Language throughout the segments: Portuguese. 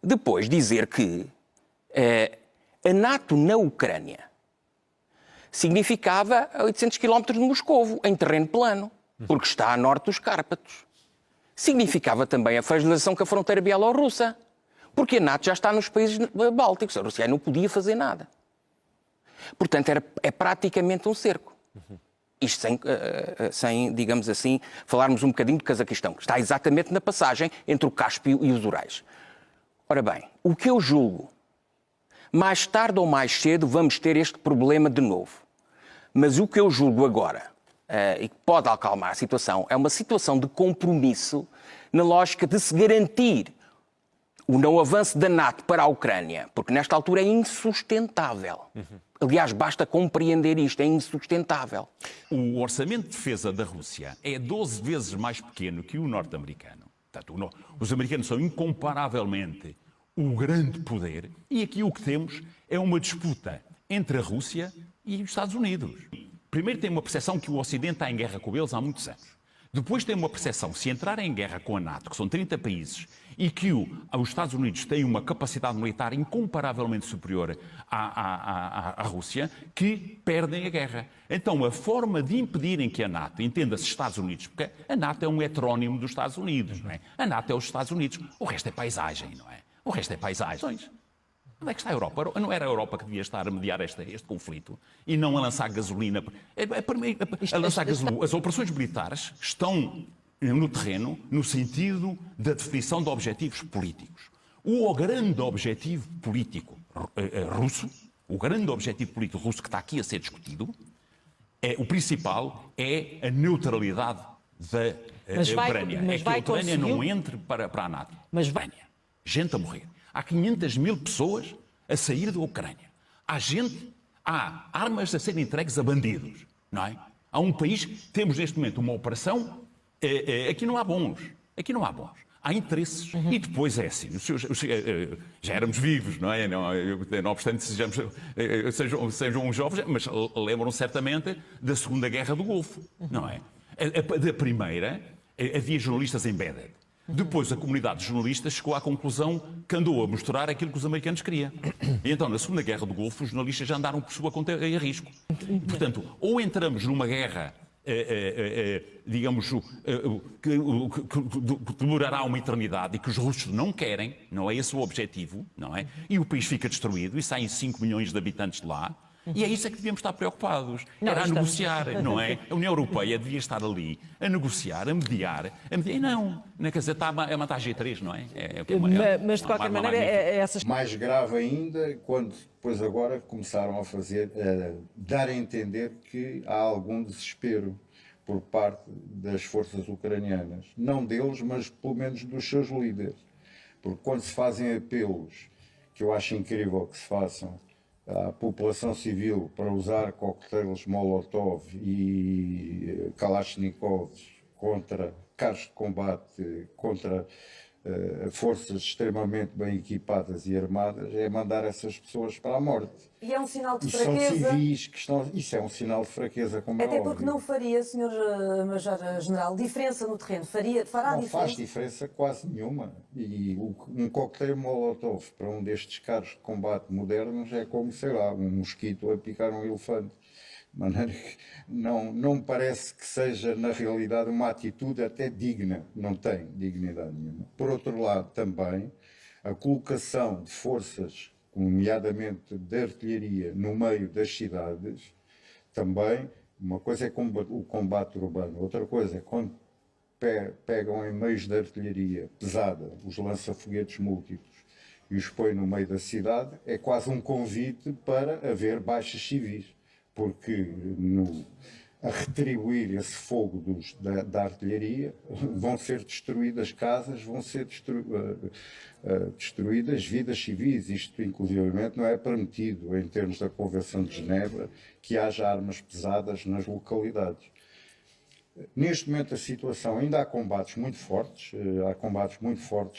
Depois dizer que a NATO na Ucrânia significava a 800 km de Moscovo, em terreno plano, porque está a norte dos Cárpatos. Significava também a fragilização com a fronteira bielorrussa, porque a NATO já está nos países bálticos. A Rússia não podia fazer nada. Portanto, é praticamente um cerco. Isto sem, digamos assim, falarmos um bocadinho de Cazaquistão, que está exatamente na passagem entre o Cáspio e os Urais. Ora bem, o que eu julgo, mais tarde ou mais cedo vamos ter este problema de novo. Mas o que eu julgo agora, e que pode acalmar a situação, é uma situação de compromisso na lógica de se garantir o não avanço da NATO para a Ucrânia, porque nesta altura é insustentável. Aliás, basta compreender isto, é insustentável. O orçamento de defesa da Rússia é 12 vezes mais pequeno que o norte-americano. Portanto, os americanos são incomparavelmente o grande poder e aqui o que temos é uma disputa entre a Rússia e os Estados Unidos. Primeiro tem uma percepção que o Ocidente está em guerra com eles há muitos anos. Depois tem uma percepção, se entrarem em guerra com a NATO, que são 30 países, e que os Estados Unidos têm uma capacidade militar incomparavelmente superior à Rússia, que perdem a guerra. Então, a forma de impedirem que a NATO, entenda-se Estados Unidos, porque a NATO é um heterónimo dos Estados Unidos, não é? A NATO é os Estados Unidos, o resto é paisagem, não é? O resto é paisagens. Onde é que está a Europa? Não era a Europa que devia estar a mediar este conflito e não a lançar gasolina? A lançar gasolina. As operações militares estão no terreno no sentido da definição de objetivos políticos. O grande objetivo político russo, o grande objetivo político russo que está aqui a ser discutido, o principal é a neutralidade da Ucrânia. É que a Ucrânia não entre para a NATO. Mas vai. Gente a morrer. Há 500 mil pessoas a sair da Ucrânia. Há armas a serem entregues a bandidos, não é? Há um país, temos neste momento uma operação, aqui não há bons, há interesses. E depois é assim, já éramos vivos, não é? Não obstante sejam jovens, mas lembram certamente da Segunda Guerra do Golfo, não é? Da primeira, havia jornalistas embedded. Depois a comunidade de jornalistas chegou à conclusão que andou a mostrar aquilo que os americanos queriam. E então, na Segunda Guerra do Golfo, os jornalistas já andaram por sua conta e a risco. Portanto, ou entramos numa guerra, digamos, que demorará uma eternidade e que os russos não querem, não é esse o objetivo, não é? E o país fica destruído e saem 5 milhões de habitantes de lá. E é isso é que devíamos estar preocupados. Era a negociar, não é? A União Europeia devia estar ali a negociar, a mediar. E não, quer dizer, está a matar G3, não é? Mas de qualquer maneira, essas... Mais grave ainda, quando depois agora começaram a dar a entender que há algum desespero por parte das forças ucranianas. Não deles, mas pelo menos dos seus líderes. Porque quando se fazem apelos, que eu acho incrível que se façam, à população civil para usar coquetéis Molotov e Kalashnikovs contra carros de combate, contra forças extremamente bem equipadas e armadas, é mandar essas pessoas para a morte. E é um sinal de e fraqueza. São civis que estão... Isso é um sinal de fraqueza, como é Até óbvio. porque não faria, Sr. Major-General, diferença no terreno. Fará não diferença? Não faz diferença quase nenhuma. E um coquetel Molotov para um destes carros de combate modernos é como, sei lá, um mosquito a picar um elefante. De maneira que não me parece que seja, na realidade, uma atitude até digna. Não tem dignidade nenhuma. Por outro lado, também, a colocação de forças, nomeadamente de artilharia, no meio das cidades, também, uma coisa é o combate urbano, outra coisa é quando pegam em meios de artilharia pesada os lança-foguetes múltiplos e os põem no meio da cidade, é quase um convite para haver baixas civis. Porque a retribuir esse fogo da artilharia vão ser destruídas casas, vão ser destruídas vidas civis. Isto, inclusivamente, não é permitido, em termos da Convenção de Genebra, que haja armas pesadas nas localidades. Neste momento a situação, ainda há combates muito fortes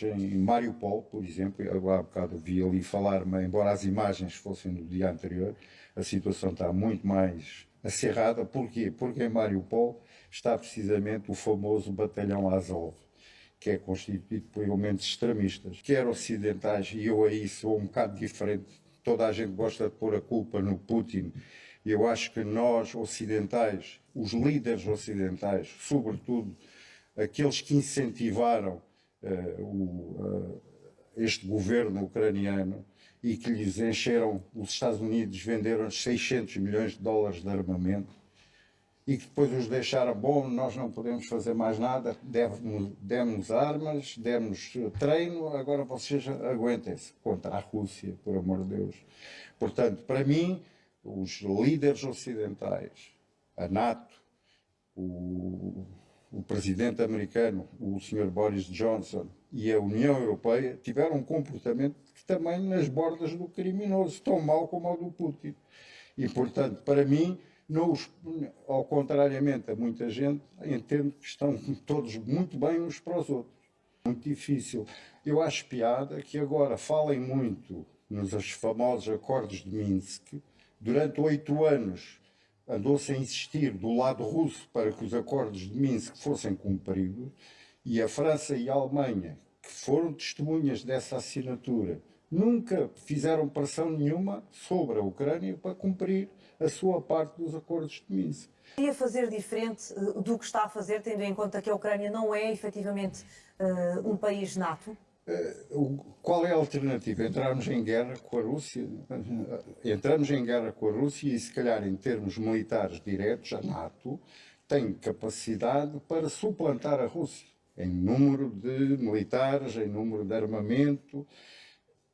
em Mariupol, por exemplo. Há bocado vi ali falar-me, embora as imagens fossem do dia anterior, a situação está muito mais acirrada. Porquê? Porque em Mariupol está precisamente o famoso batalhão Azov. que é constituído por elementos extremistas, quer ocidentais, e eu aí sou um bocado diferente. Toda a gente gosta de pôr a culpa no Putin. Eu acho que nós, ocidentais, os líderes ocidentais, sobretudo aqueles que incentivaram este governo ucraniano e que lhes encheram, os Estados Unidos venderam 600 milhões de dólares de armamento, e que depois os deixaram, bom, nós não podemos fazer mais nada, demos armas, demos treino, agora vocês aguentem-se contra a Rússia, por amor de Deus. Portanto, para mim, os líderes ocidentais, a NATO, o presidente americano, o Sr. Boris Johnson, e a União Europeia tiveram um comportamento que também nas bordas do criminoso, tão mau como o do Putin. E, portanto, para mim, ao contrariamente a muita gente, entendo que estão todos muito bem uns para os outros. Muito difícil. Eu acho piada que agora falem muito nos famosos acordos de Minsk. Durante 8 anos andou-se a insistir do lado russo para que os acordos de Minsk fossem cumpridos, e a França e a Alemanha, que foram testemunhas dessa assinatura, nunca fizeram pressão nenhuma sobre a Ucrânia para cumprir a sua parte dos acordos de Minsk. Ia fazer diferente do que está a fazer, tendo em conta que a Ucrânia não é efetivamente um país NATO? Qual é a alternativa? Entrarmos em guerra com a Rússia? Entramos em guerra com a Rússia e, se calhar, em termos militares diretos, a NATO tem capacidade para suplantar a Rússia em número de militares, em número de armamento.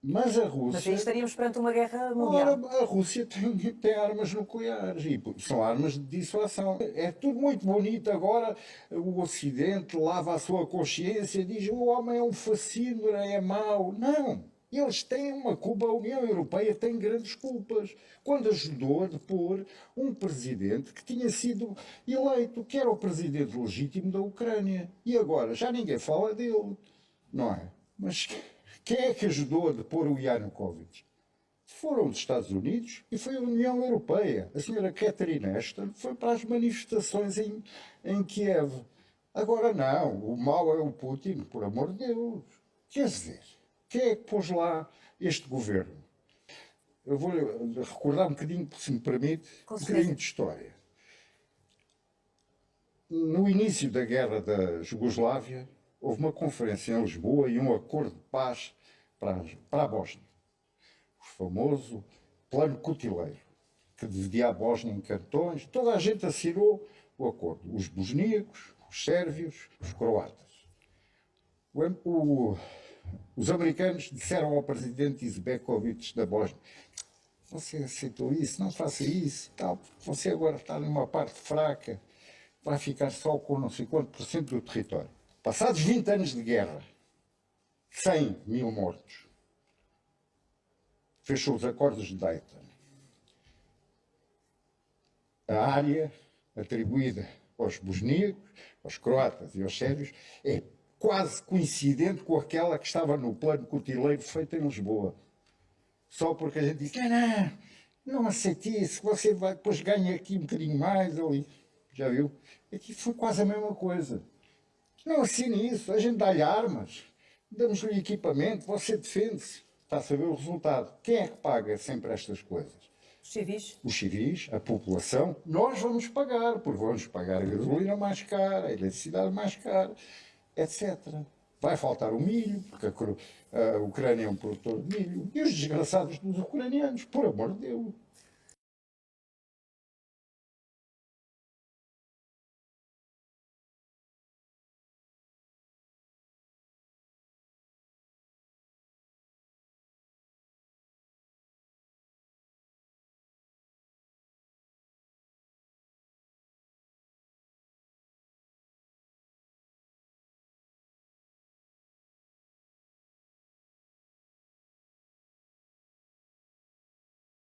Mas a Rússia... Mas aí estaríamos perante uma guerra mundial. Ora, a Rússia tem armas nucleares e são armas de dissuasão. É tudo muito bonito agora. O Ocidente lava a sua consciência, diz o homem é um fascínio, é mau. Não! Eles têm uma culpa. A União Europeia tem grandes culpas. Quando ajudou a depor um presidente que tinha sido eleito, que era o presidente legítimo da Ucrânia. E agora já ninguém fala dele, não é? Mas... quem é que ajudou a depor o Yanukovych? Foram os Estados Unidos e foi a União Europeia. A senhora Catherine Ashton foi para as manifestações em Kiev. Agora não, o mau é o Putin, por amor de Deus. Quer dizer, quem é que pôs lá este governo? Eu vou recordar um bocadinho, se me permite, um bocadinho de história. No início da guerra da Jugoslávia, houve uma conferência em Lisboa e um acordo de paz para a Bósnia. O famoso Plano Cutileiro, que dividia a Bósnia em cantões. Toda a gente assinou o acordo. Os bosníacos, os sérvios, os croatas. Os americanos disseram ao presidente Izetbegovic da Bósnia: você aceitou isso? Não faça isso. Tal, você agora está numa parte fraca, vai ficar só com não sei quanto por cento do território. Passados 20 anos de guerra, 100 mil mortos, fechou os acordos de Dayton. A área atribuída aos bosníacos, aos croatas e aos sérvios é quase coincidente com aquela que estava no plano cutileiro feito em Lisboa. Só porque a gente disse: não aceite isso, você vai, depois ganha aqui um bocadinho mais ali. Já viu? Aqui foi quase a mesma coisa. Não assine isso, a gente dá-lhe armas, damos-lhe equipamento, você defende-se. Está a saber o resultado. Quem é que paga sempre estas coisas? Os civis? Os civis, a população. Nós vamos pagar, porque vamos pagar a gasolina mais cara, a eletricidade mais cara, etc. Vai faltar o milho, porque a Ucrânia é um produtor de milho. E os desgraçados dos ucranianos, por amor de Deus.